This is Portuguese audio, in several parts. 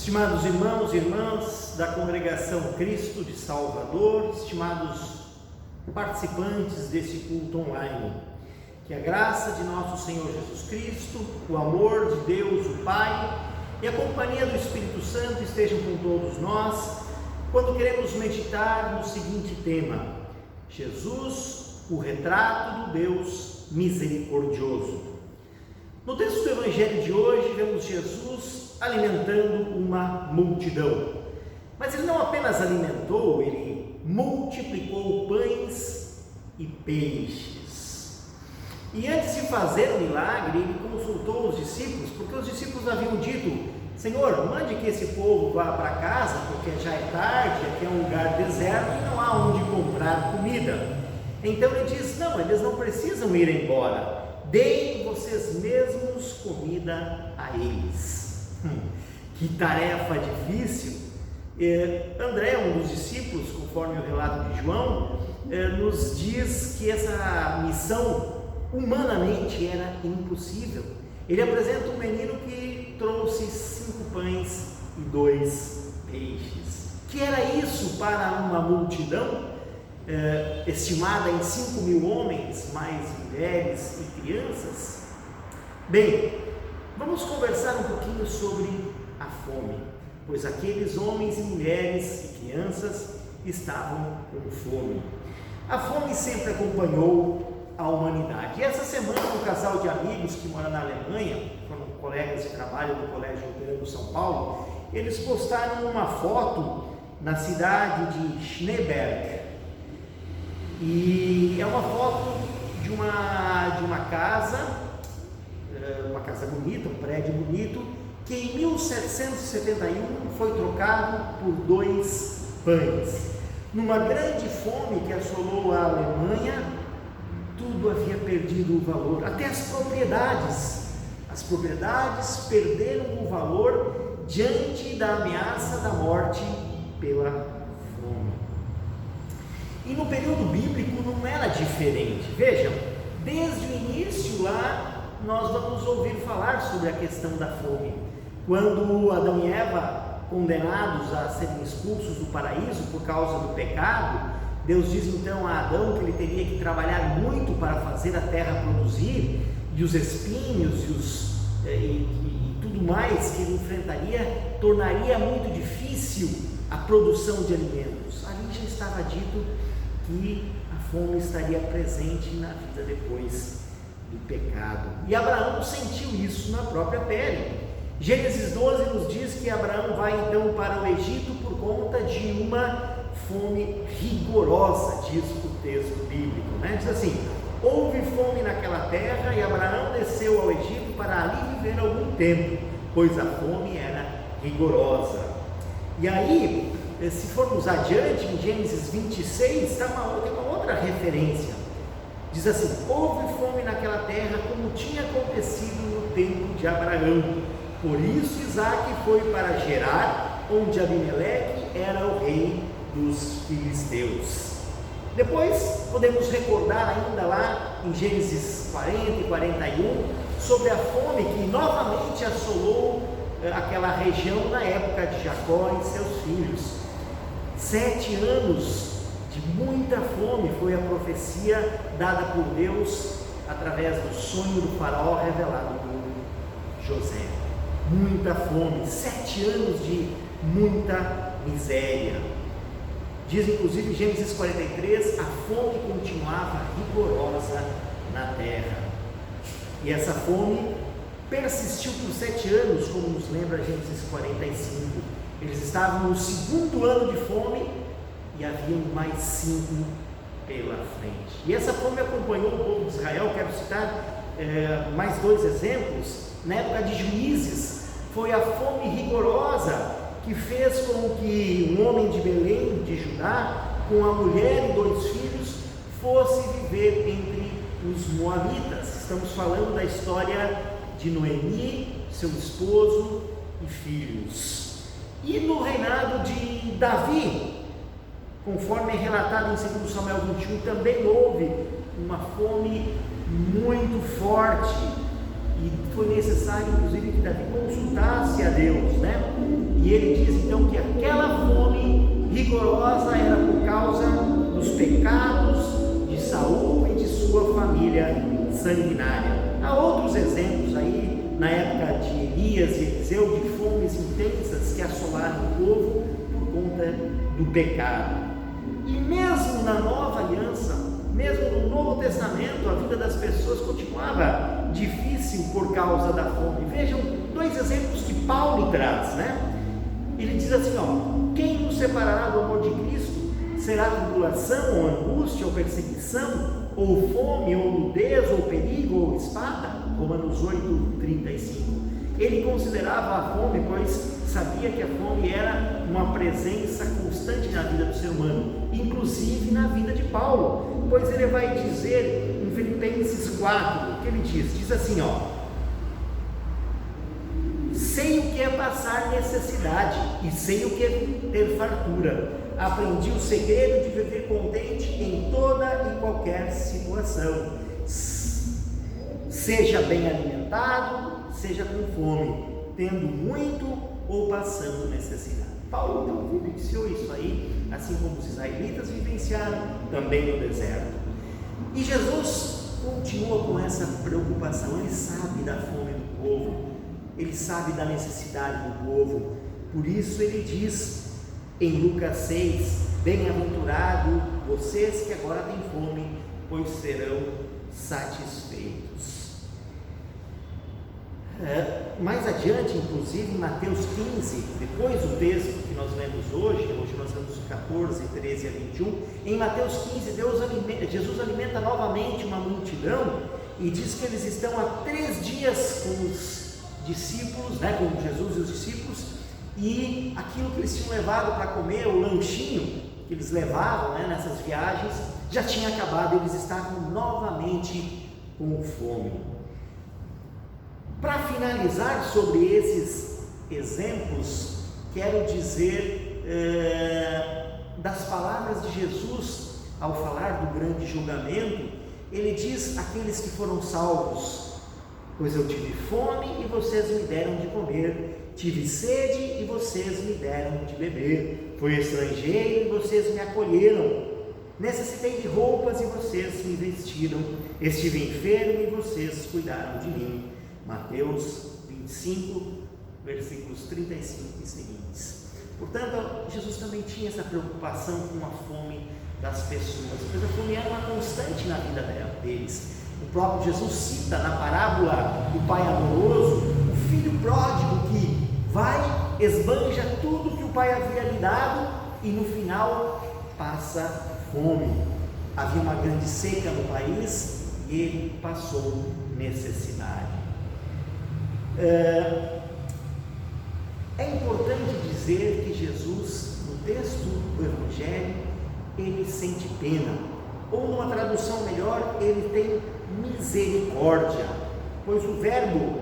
Estimados irmãos e irmãs da Congregação Cristo de Salvador, estimados participantes desse culto online, que a graça de nosso Senhor Jesus Cristo, o amor de Deus, o Pai, e a companhia do Espírito Santo estejam com todos nós, quando queremos meditar no seguinte tema: Jesus, o retrato do Deus misericordioso. No texto do Evangelho de hoje, vemos Jesus alimentando uma multidão. Mas ele não apenas alimentou, ele multiplicou pães e peixes. E antes de fazer o milagre, ele consultou os discípulos, porque os discípulos haviam dito: Senhor, mande que esse povo vá para casa, porque já é tarde, aqui é um lugar deserto e não há onde comprar comida. Então ele diz: não, eles não precisam ir embora, deem vocês mesmos comida a eles. Que tarefa difícil! André, um dos discípulos, conforme o relato de João, nos diz que essa missão humanamente era impossível. Ele apresenta um menino que trouxe 5 pães e 2 peixes. Que era isso para uma multidão estimada em 5.000 homens, mais mulheres e crianças? Bem, vamos conversar um pouquinho sobre a fome, pois aqueles homens e mulheres e crianças estavam com fome. A fome sempre acompanhou a humanidade. E essa semana, um casal de amigos que mora na Alemanha, foram colegas de trabalho do Colégio Luterano São Paulo, eles postaram uma foto na cidade de Schneeberg. E é uma foto de uma casa bonita, um prédio bonito, que em 1771 foi trocado por 2 pães. Numa grande fome que assolou a Alemanha, tudo havia perdido o valor, até as propriedades. As propriedades perderam o valor diante da ameaça da morte pela fome. E no período bíblico não era diferente. Vejam, desde o início lá, nós vamos ouvir falar sobre a questão da fome. Quando Adão e Eva, condenados a serem expulsos do paraíso por causa do pecado, Deus diz então a Adão que ele teria que trabalhar muito para fazer a terra produzir, e os espinhos e tudo mais que ele enfrentaria tornaria muito difícil a produção de alimentos. Ali já estava dito que a fome estaria presente na vida depois do pecado. E Abraão sentiu isso na própria pele. Gênesis 12 nos diz que Abraão vai então para o Egito por conta de uma fome rigorosa, diz o texto bíblico, né? Diz assim: houve fome naquela terra e Abraão desceu ao Egito para ali viver algum tempo, pois a fome era rigorosa. E aí, se formos adiante, em Gênesis 26, tem uma outra referência. Diz assim: houve fome naquela terra como tinha acontecido no tempo de Abraão. Por isso Isaque foi para Gerar, onde Abimeleque era o rei dos filisteus. Depois podemos recordar ainda lá em Gênesis 40 e 41 sobre a fome que novamente assolou aquela região na época de Jacó e seus filhos. 7 anos de muita fome foi a profecia dada por Deus através do sonho do faraó revelado por José. Muita fome, 7 anos de muita miséria. Diz inclusive Gênesis 43, a fome continuava rigorosa na terra. E essa fome persistiu por 7 anos, como nos lembra Gênesis 45. Eles estavam no 2º ano de fome e haviam mais 5 pela frente. E essa fome acompanhou o povo de Israel. Quero citar mais 2 exemplos. Na época de Juízes, foi a fome rigorosa que fez com que um homem de Belém, de Judá, com a mulher e 2 filhos, fosse viver entre os moabitas. Estamos falando da história de Noemi, seu esposo e filhos. E no reinado de Davi, conforme é relatado em 2 Samuel 21, também houve uma fome muito forte. e foi necessário, inclusive, que Davi consultasse a Deus, né? E ele diz então que aquela fome rigorosa era por causa dos pecados de Saul e de sua família sanguinária. Há outros exemplos aí, na época de Elias e Eliseu, de fomes intensas que assolaram o povo por conta do pecado. E mesmo na nova aliança, mesmo no Novo Testamento, a vida das pessoas continuava difícil por causa da fome. Vejam dois exemplos que Paulo traz, né? Ele diz assim, quem nos separará do amor de Cristo? Será tribulação, ou angústia, ou perseguição, ou fome, ou nudez, ou perigo, ou espada? Romanos 8:35. Ele considerava a fome, pois sabia que a fome era uma presença constante na vida do ser humano, inclusive na vida de Paulo, pois ele vai dizer em Filipenses 4, o que ele diz assim, sei o que é passar necessidade e sei o que é ter fartura. Aprendi o segredo de viver contente em toda e qualquer situação, seja bem alimentado, seja com fome, tendo muito ou passando necessidade. Paulo então vivenciou isso aí, assim como os israelitas vivenciaram também no deserto. E Jesus continua com essa preocupação. Ele sabe da fome do povo, ele sabe da necessidade do povo. Por isso ele diz em Lucas 6, bem-aventurado vocês que agora têm fome, pois serão satisfeitos. Mais adiante, inclusive, em Mateus 15, depois do texto que nós lemos hoje nós lemos 14, 13 a 21, em Mateus 15, Jesus alimenta novamente uma multidão e diz que eles estão há 3 dias com os discípulos, com Jesus e os discípulos, e aquilo que eles tinham levado para comer, o lanchinho que eles levavam nessas viagens, já tinha acabado, eles estavam novamente com fome. Para finalizar sobre esses exemplos, quero dizer das palavras de Jesus ao falar do grande julgamento. Ele diz: aqueles que foram salvos, pois eu tive fome e vocês me deram de comer, tive sede e vocês me deram de beber, fui estrangeiro e vocês me acolheram, necessitei de roupas e vocês me vestiram, estive enfermo e vocês cuidaram de mim. Mateus 25, versículos 35 e seguintes. Portanto, Jesus também tinha essa preocupação com a fome das pessoas, pois a fome era uma constante na vida deles. O próprio Jesus cita na parábola do pai amoroso o filho pródigo que vai, esbanja tudo que o pai havia lhe dado e no final passa fome. Havia uma grande seca no país e ele passou necessidade. É importante dizer que Jesus, no texto do Evangelho, ele sente pena, ou numa tradução melhor, ele tem misericórdia, pois o verbo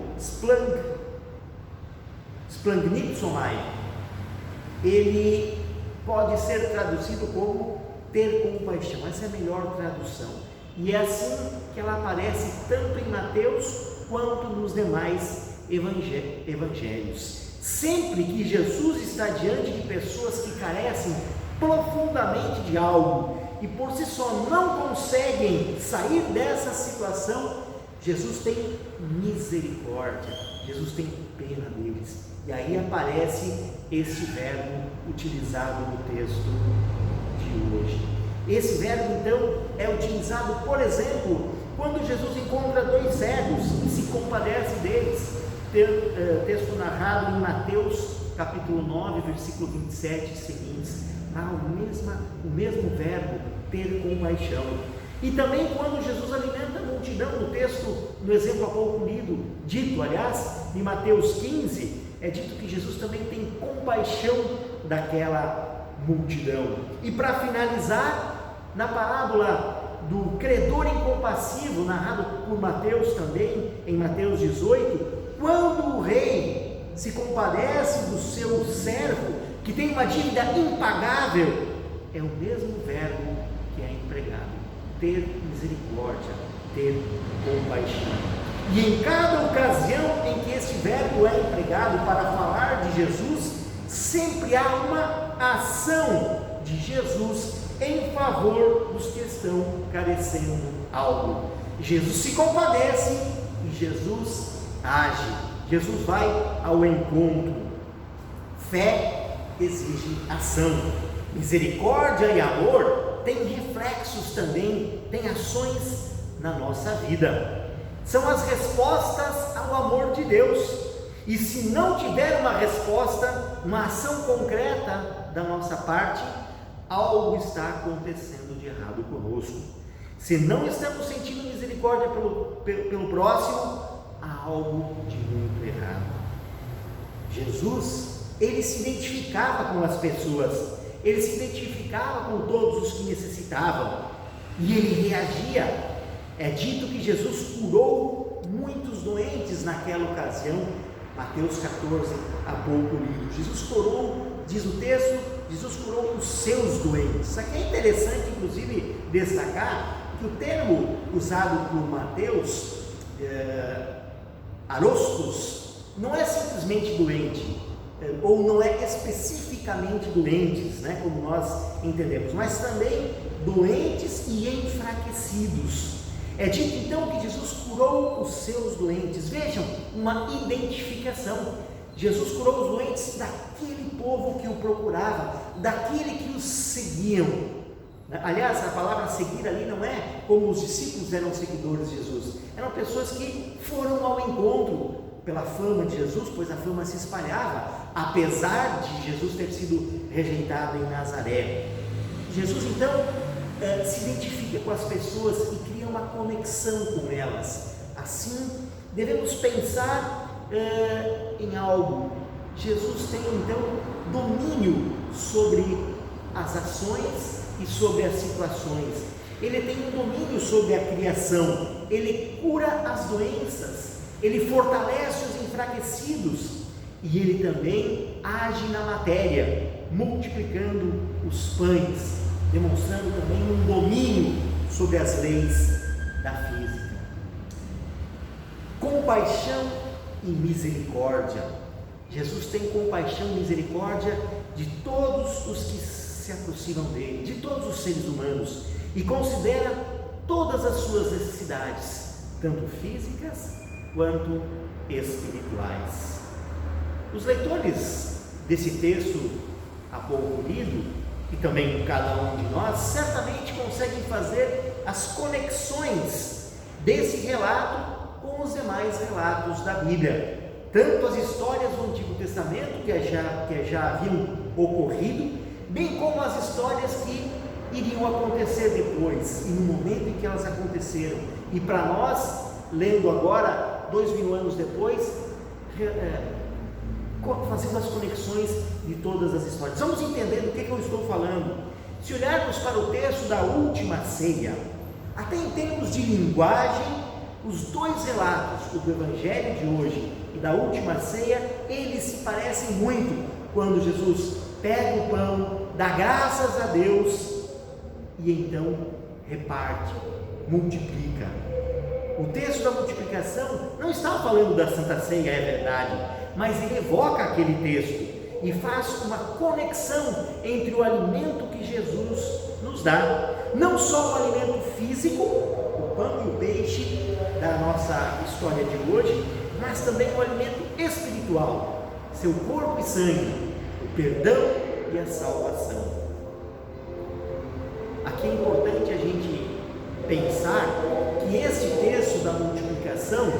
splangnitzomai, ele pode ser traduzido como ter compaixão. Essa é a melhor tradução, e é assim que ela aparece tanto em Mateus quanto nos demais evangelhos. Sempre que Jesus está diante de pessoas que carecem profundamente de algo e por si só não conseguem sair dessa situação, Jesus tem misericórdia, Jesus tem pena deles. E aí aparece esse verbo utilizado no texto de hoje. Esse verbo então é utilizado, por exemplo, quando Jesus encontra 2 cegos e se compadece deles. Texto narrado em Mateus capítulo 9, versículo 27 e seguintes. O mesmo verbo, ter compaixão. E também quando Jesus alimenta a multidão, no texto, no exemplo há pouco dito, em Mateus 15, é dito que Jesus também tem compaixão daquela multidão. E para finalizar, na parábola do credor incompassivo, narrado por Mateus também, em Mateus 18, quando o rei se compadece do seu servo, que tem uma dívida impagável, é o mesmo verbo que é empregado, ter misericórdia, ter compaixão. E em cada ocasião em que este verbo é empregado para falar de Jesus, sempre há uma ação de Jesus em favor dos que estão carecendo algo. Jesus se compadece e Jesus age. Jesus vai ao encontro. Fé exige ação. Misericórdia e amor têm reflexos também, têm ações na nossa vida. São as respostas ao amor de Deus. E se não tiver uma resposta, uma ação concreta da nossa parte, algo está acontecendo de errado conosco. Se não estamos sentindo misericórdia pelo próximo, há algo de muito errado. Jesus, ele se identificava com as pessoas, ele se identificava com todos os que necessitavam, e ele reagia. É dito que Jesus curou muitos doentes naquela ocasião. Mateus 14, há pouco lido. Jesus curou, diz o texto, Jesus curou os seus doentes. Isso aqui é interessante, inclusive, destacar que o termo usado por Mateus, arostos, não é simplesmente doente, ou não é especificamente doentes, né, como nós entendemos, mas também doentes e enfraquecidos. É dito então que Jesus curou os seus doentes. Vejam, uma identificação. Jesus curou os doentes daquele povo que o procurava, daquele que os seguiam. Aliás, a palavra seguir ali não é como os discípulos eram seguidores de Jesus, eram pessoas que foram ao encontro pela fama de Jesus, pois a fama se espalhava, apesar de Jesus ter sido rejeitado em Nazaré. Jesus então se identifica com as pessoas e cria uma conexão com elas. Assim, devemos pensar em algo. Jesus tem então domínio sobre as ações e sobre as situações. Ele tem um domínio sobre a criação. Ele cura as doenças, ele fortalece os enfraquecidos e ele também age na matéria, multiplicando os pães, demonstrando também um domínio sobre as leis da física. Compaixão e misericórdia. Jesus tem compaixão e misericórdia de todos os que se aproximam dele, de todos os seres humanos, e considera todas as suas necessidades, tanto físicas quanto espirituais. Os leitores desse texto há pouco lido, e também cada um de nós, certamente conseguem fazer as conexões desse relato com os demais relatos da Bíblia, tanto as histórias do Antigo Testamento que já haviam ocorrido, bem como as histórias que iriam acontecer depois e no momento em que elas aconteceram. E para nós, lendo agora, 2000 anos depois, fazendo as conexões de todas as histórias. Vamos entender do que eu estou falando. Se olharmos para o texto da última ceia, até em termos de linguagem, os dois relatos, o do Evangelho de hoje e da última ceia, eles se parecem muito. Quando Jesus pega o pão, dá graças a Deus e então reparte, multiplica. O texto da multiplicação não está falando da Santa Ceia, é verdade, mas ele evoca aquele texto e faz uma conexão entre o alimento que Jesus nos dá, não só o alimento físico, o pão e o peixe da nossa história de hoje, mas também o alimento espiritual, seu corpo e sangue, o perdão e a salvação. Aqui é importante a gente pensar que este texto da multiplicação,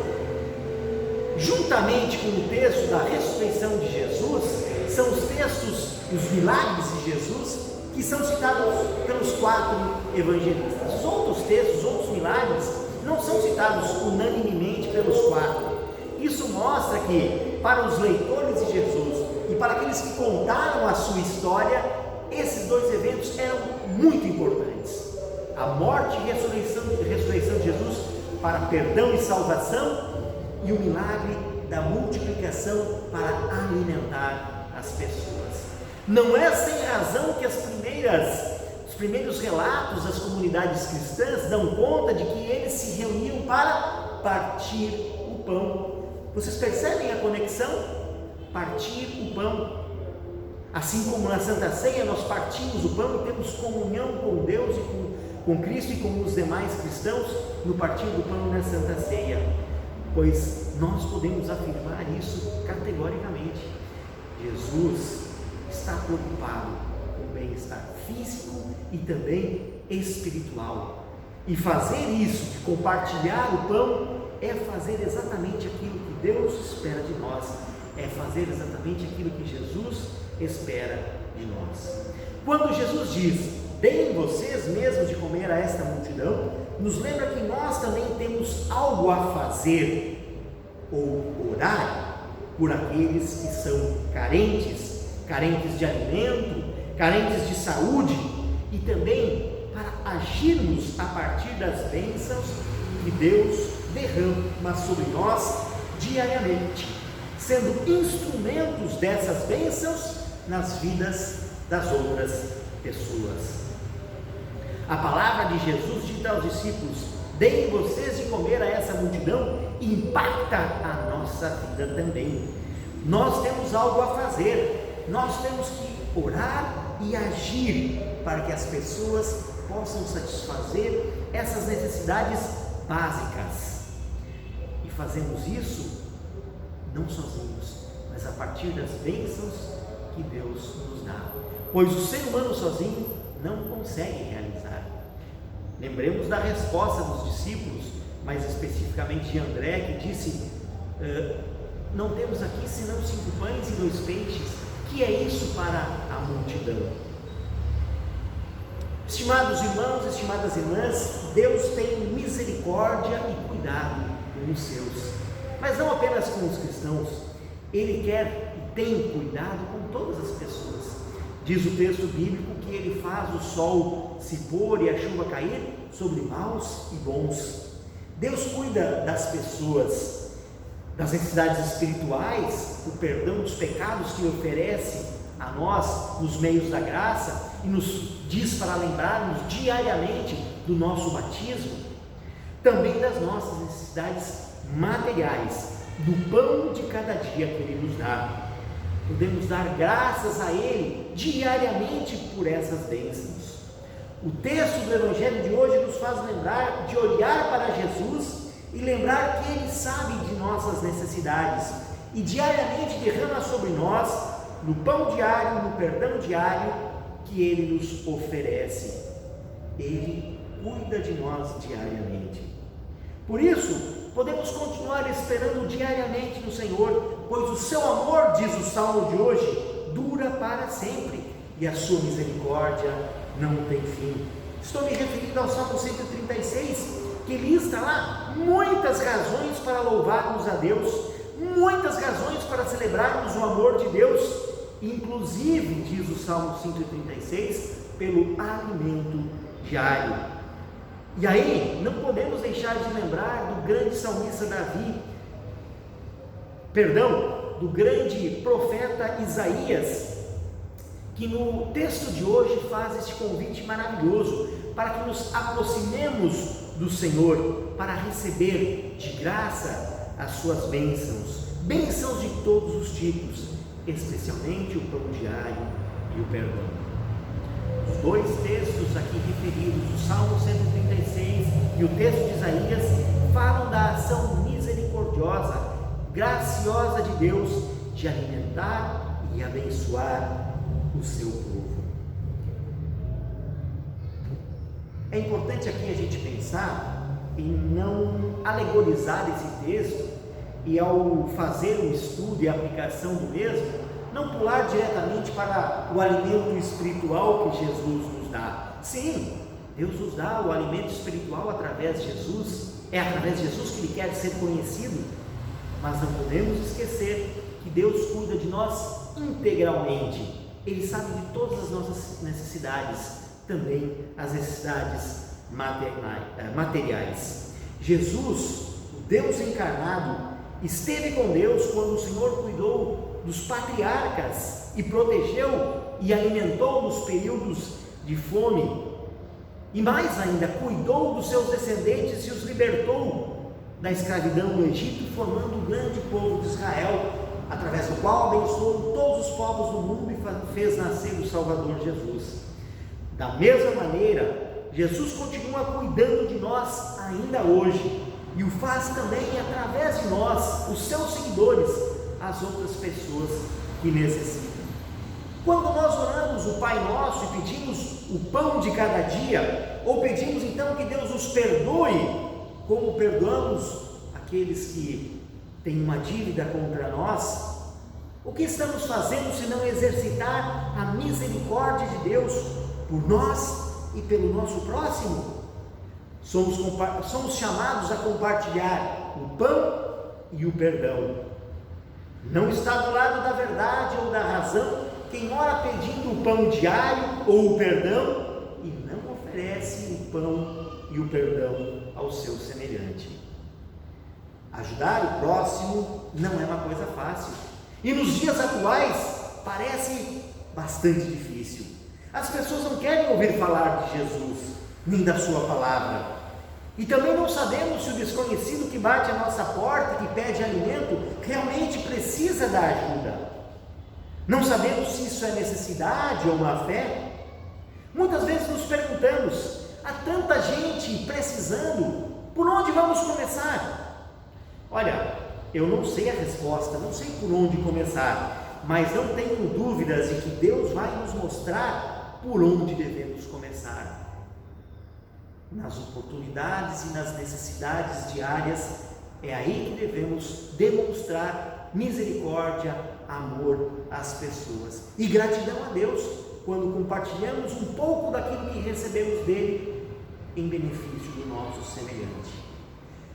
juntamente com o texto da ressurreição de Jesus, são os textos, os milagres de Jesus, que são citados pelos 4 evangelistas. Os outros textos, os outros milagres, não são citados unanimemente pelos 4. Isso mostra que, para os leitores de Jesus e para aqueles que contaram a sua história, esses 2 eventos eram muito importantes. A morte e ressurreição de Jesus para perdão e salvação, e o milagre da multiplicação para alimentar as pessoas. Não é sem razão que os primeiros relatos das comunidades cristãs dão conta de que eles se reuniam para partir pão. Vocês percebem a conexão? Partir o pão. Assim como na Santa Ceia nós partimos o pão e temos comunhão com Deus e com Cristo e com os demais cristãos no partir do pão na Santa Ceia, pois nós podemos afirmar isso categoricamente. Jesus está preocupado com o bem-estar físico e também espiritual, e fazer isso, de compartilhar o pão, é fazer exatamente aquilo que Deus espera de nós, é fazer exatamente aquilo que Jesus espera de nós. Quando Jesus diz: deem vocês mesmos de comer a esta multidão, nos lembra que nós também temos algo a fazer, ou orar por aqueles que são carentes de alimento, carentes de saúde, e também para agirmos a partir das bênçãos que Deus derrama sobre nós diariamente, sendo instrumentos dessas bênçãos nas vidas das outras pessoas. A palavra de Jesus dita aos discípulos: deem vocês de comer a essa multidão, impacta a nossa vida também. Nós temos algo a fazer, nós temos que orar e agir para que as pessoas possam satisfazer essas necessidades básicas, e fazemos isso não sozinhos, mas a partir das bênçãos que Deus nos dá, pois o ser humano sozinho não consegue realizar. Lembremos da resposta dos discípulos, mais especificamente de André, que disse: não temos aqui senão 5 pães e 2 peixes, que é isso para a multidão? Estimados irmãos, estimadas irmãs, Deus tem misericórdia e cuidado com os seus, mas não apenas com os cristãos. Ele quer e tem cuidado com todas as pessoas. Diz o texto bíblico que Ele faz o sol se pôr e a chuva cair sobre maus e bons. Deus cuida das pessoas, das necessidades espirituais, o perdão dos pecados que oferece a nós nos meios da graça, e nos diz para lembrarmos diariamente do nosso batismo, também das nossas necessidades materiais, do pão de cada dia que Ele nos dá. Podemos dar graças a Ele diariamente por essas bênçãos. O texto do Evangelho de hoje nos faz lembrar de olhar para Jesus e lembrar que Ele sabe de nossas necessidades e diariamente derrama sobre nós, no pão diário, no perdão diário que Ele nos oferece. Ele cuida de nós diariamente. Por isso, podemos continuar esperando diariamente no Senhor, pois o seu amor, diz o Salmo de hoje, dura para sempre, e a sua misericórdia não tem fim. Estou me referindo ao Salmo 136, que lista lá muitas razões para louvarmos a Deus, muitas razões para celebrarmos o amor de Deus, inclusive, diz o Salmo 136, pelo alimento diário. E aí, não podemos deixar de lembrar do grande salmista do grande profeta Isaías, que no texto de hoje faz este convite maravilhoso para que nos aproximemos do Senhor, para receber de graça as suas bênçãos de todos os tipos, especialmente o pão diário e o perdão. Os 2 textos aqui referidos, o Salmo 136 e o texto de Isaías, falam da ação misericordiosa, graciosa de Deus de alimentar e abençoar o seu povo. É importante aqui a gente pensar em não alegorizar esse texto e, ao fazer um estudo e aplicação do mesmo, não pular diretamente para o alimento espiritual que Jesus nos dá. Sim, Deus nos dá o alimento espiritual através de Jesus, é através de Jesus que Ele quer ser conhecido, mas não podemos esquecer que Deus cuida de nós integralmente. Ele sabe de todas as nossas necessidades, também as necessidades materiais. Jesus, o Deus encarnado, esteve com Deus quando o Senhor cuidou dos patriarcas e protegeu e alimentou nos períodos de fome, e mais ainda, cuidou dos seus descendentes e os libertou da escravidão no Egito, formando o grande povo de Israel, através do qual abençoou todos os povos do mundo e fez nascer o Salvador Jesus. Da mesma maneira, Jesus continua cuidando de nós ainda hoje, e o faz também através de nós, os seus seguidores, as outras pessoas que necessitam. Quando nós oramos o Pai Nosso e pedimos o pão de cada dia, ou pedimos então que Deus nos perdoe, como perdoamos aqueles que têm uma dívida contra nós, o que estamos fazendo se não exercitar a misericórdia de Deus por nós e pelo nosso próximo? Somos chamados a compartilhar o pão e o perdão. Não está do lado da verdade ou da razão quem ora pedindo o pão diário ou o perdão e não oferece o pão e o perdão ao seu semelhante. Ajudar o próximo não é uma coisa fácil, e nos dias atuais parece bastante difícil. As pessoas não querem ouvir falar de Jesus, nem da sua palavra, e também não sabemos se o desconhecido que bate à nossa porta, que pede alimento, realmente precisa da ajuda. Não sabemos se isso é necessidade ou má fé. Muitas vezes nos perguntamos: há tanta gente precisando, por onde vamos começar? Olha, eu não sei a resposta, não sei por onde começar, mas não tenho dúvidas de que Deus vai nos mostrar por onde devemos começar. Nas oportunidades e nas necessidades diárias, é aí que devemos demonstrar misericórdia, amor às pessoas e gratidão a Deus quando compartilhamos um pouco daquilo que recebemos dele em benefício do nosso semelhante.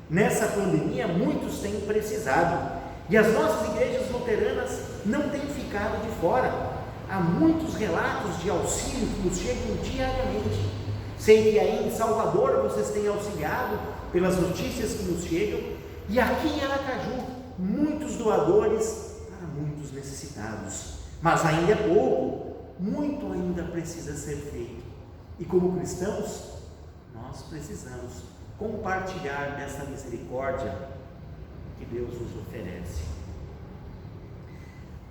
Nessa pandemia, muitos têm precisado, e as nossas igrejas luteranas não têm ficado de fora. Há muitos relatos de auxílio que nos chegam diariamente. Sei que aí em Salvador vocês têm auxiliado pelas notícias que nos chegam, e aqui em Aracaju, muitos doadores para muitos necessitados. Mas ainda é pouco, muito ainda precisa ser feito. E como cristãos, nós precisamos compartilhar dessa misericórdia que Deus nos oferece.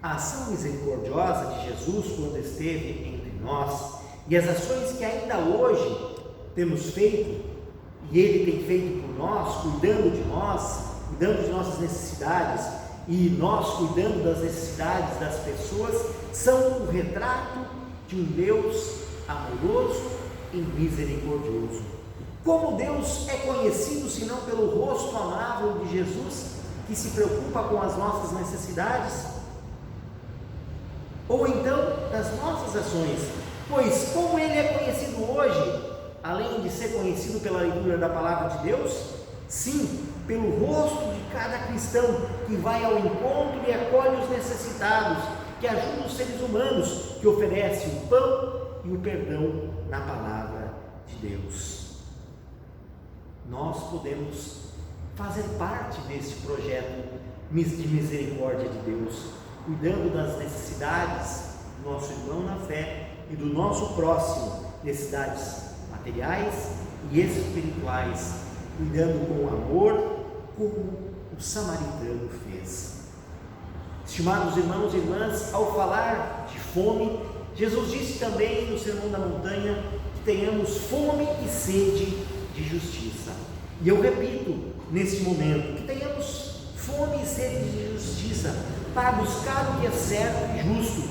A ação misericordiosa de Jesus quando esteve entre nós e as ações que ainda hoje temos feito e Ele tem feito por nós, cuidando de nós, cuidando de nossas necessidades e nós cuidando das necessidades das pessoas, são um retrato de um Deus amoroso e misericordioso. Como Deus é conhecido senão pelo rosto amável de Jesus, que se preocupa com as nossas necessidades? Ou então das nossas ações, pois como Ele é conhecido hoje, além de ser conhecido pela leitura da Palavra de Deus? Sim, pelo rosto de cada cristão que vai ao encontro e acolhe os necessitados, que ajuda os seres humanos, que oferece o pão e o perdão na Palavra de Deus. Nós podemos fazer parte desse projeto de misericórdia de Deus, cuidando das necessidades do nosso irmão na fé e do nosso próximo, necessidades materiais e espirituais, cuidando com amor, como o samaritano fez. Estimados irmãos e irmãs, ao falar de fome, Jesus disse também no Sermão da Montanha que tenhamos fome e sede de justiça. E eu repito neste momento, que tenhamos fome e sede de justiça para buscar o que é certo e justo,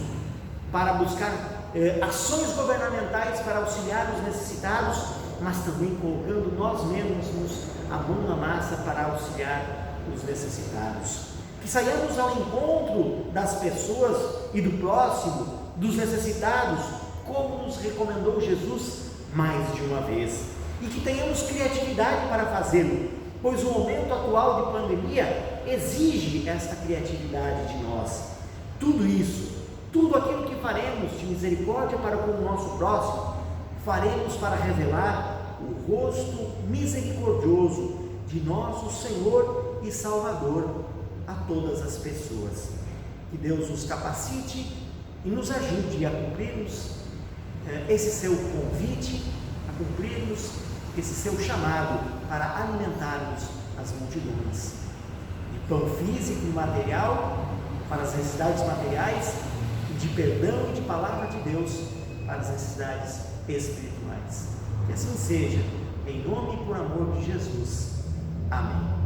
para buscar ações governamentais para auxiliar os necessitados, mas também colocando nós mesmos a mão na massa para auxiliar os necessitados. Que saiamos ao encontro das pessoas e do próximo, dos necessitados, como nos recomendou Jesus mais de uma vez, e que tenhamos criatividade para fazê-lo, pois o momento atual de pandemia exige esta criatividade de nós. Tudo isso, tudo aquilo que faremos de misericórdia para com o nosso próximo, faremos para revelar o rosto misericordioso de nosso Senhor e Salvador a todas as pessoas. Que Deus nos capacite e nos ajude a cumprirmos esse seu convite, a cumprirmos esse seu chamado para alimentarmos as multidões, de pão físico e material para as necessidades materiais, e de perdão e de palavra de Deus para as necessidades espirituais. Que assim seja, em nome e por amor de Jesus. Amém.